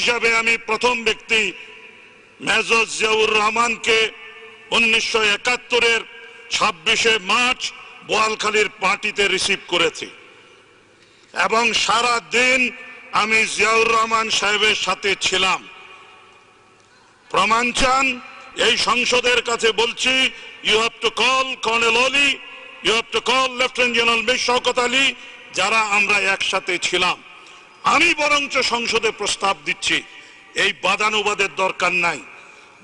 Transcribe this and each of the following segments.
হিসাবে আমি প্রথম ব্যক্তি মেজর জিয়াউর রহমানকে 1971-এর 26শে মার্চ বোয়ালখালীর পার্টিতে রিসিভ করেছি এবং সারা দিন আমি জিয়াউর রহমান সাহেবের সাথে ছিলাম। প্রমাণ চান, এই সংসদের কাছে বলছি, you have to call colonel Oli, you have to call lieutenant general Mir Shawkat Ali, যারা আমরা একসাথে ছিলাম। আমি বরঞ্চ সংসদে প্রস্তাব দিচ্ছি, এই বাদানুবাদের দরকার নাই।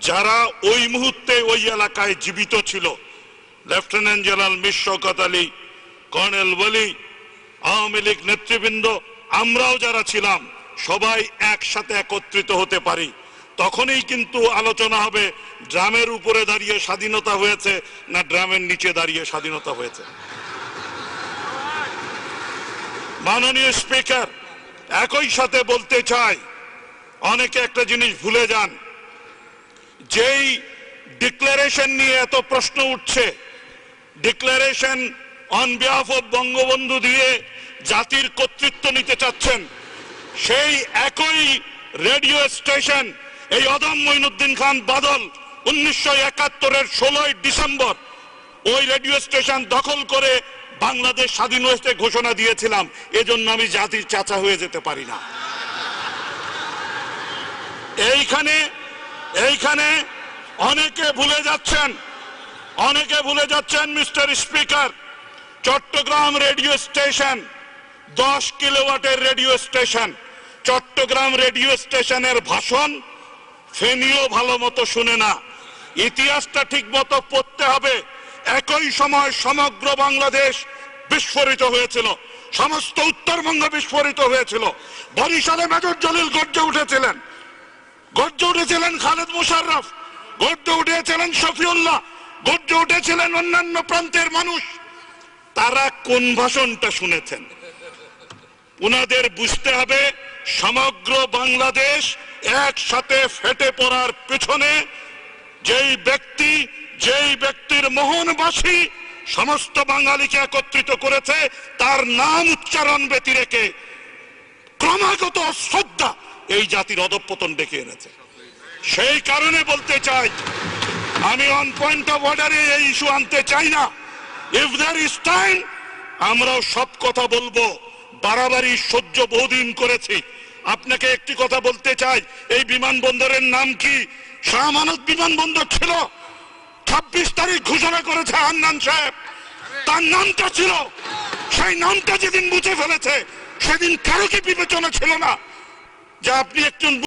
যারা ওই মুহূর্তে ওই এলাকায় জীবিত ছিল, lieutenant general Mir Shawkat Ali, colonel Oli, Awami League নেতৃবৃন্দ, আমরাও যারা ছিলাম, সবাই একসাথে একত্রিত হতে পারি। তখনই কিন্তু আলোচনা হবে ড্রামের উপরে দাঁড়িয়ে স্বাধীনতা হয়েছে না ড্রামের নিচে দাঁড়িয়ে স্বাধীনতা হয়েছে। মাননীয় স্পিকার, একই সাথে বলতে চাই, অনেকে একটা জিনিস ভুলে যান, যেই ডিক্লারেশন নিয়ে এত প্রশ্ন উঠছে, declaration on behalf of Bangabandhu দিয়ে জাতির কর্তৃত্ব নিতে চাচ্ছেন, সেই একই রেডিও স্টেশন এই অদম মঈনুদ্দিন খান বাদল 1971-এর 16ই ডিসেম্বর ওই রেডিও স্টেশন দখল করে বাংলাদেশ স্বাধীন হয়েছে ঘোষণা দিয়েছিলাম। এজন্য আমি জাতির চাচা হয়ে যেতে পারি না। এইখানে অনেকে ভুলে যাচ্ছেন mister speaker, Chattogram radio station 10 কিলোওয়াটের রেডিও স্টেশন। চট্টগ্রাম রেডিও স্টেশনের ভাষণ ফেনীও ভালো মতো শুনে না। ইতিহাসটা ঠিক মতো পড়তে হবে। একই সময় সমগ্র বাংলাদেশ বিস্ফোরিত হয়েছিল, সমস্ত উত্তরবঙ্গ বিস্ফোরিত হয়েছিল। বরিশালে মেজর জলিল গর্জে উঠেছিলেন খালেদ মোশাররফ, গর্জে উঠেছিলেন শফিউল্লাহ, গর্জে উঠেছিলেন অন্যান্য প্রান্তের মানুষ। তারা কোন ভাষণটা শুনেছেন? উনাদের বুঝতে হবে, সমগ্র বাংলাদেশ একসাথে ফেটে পড়ার পেছনে যেই ব্যক্তির মোহনবাসী সমস্ত বাঙালিকে একত্রিত করেছে, তার নাম উচ্চারণ ব্যতি রেখে ক্রমাগত শ্রদ্ধা এই জাতির অধঃপতন ডেকে এনেছে। সেই কারণে বলতে চাই, আমি অন পয়েন্ট অফ অর্ডারে এই ইস্যু আনতে চাই না। ইফ দেয়ার ইজ টাইম, আমরাও সব কথা বলবো। বাড়াবাড়ি সহ্য বহুদিন করেছি। আপনাকে একটি কথা বলতে চাই, এই বিমানবন্দরের নাম কি? শাহ আমানত বিমানবন্দর ছিল। 26 তারিখ ঘোষণা করেছে হান্নান সাহেব, তার নামটা ছিল। সেই নামটা যেদিন মুছে ফেলেছে, সেদিন কারো কি বিবেচনা ছিল না যে আপনি একজন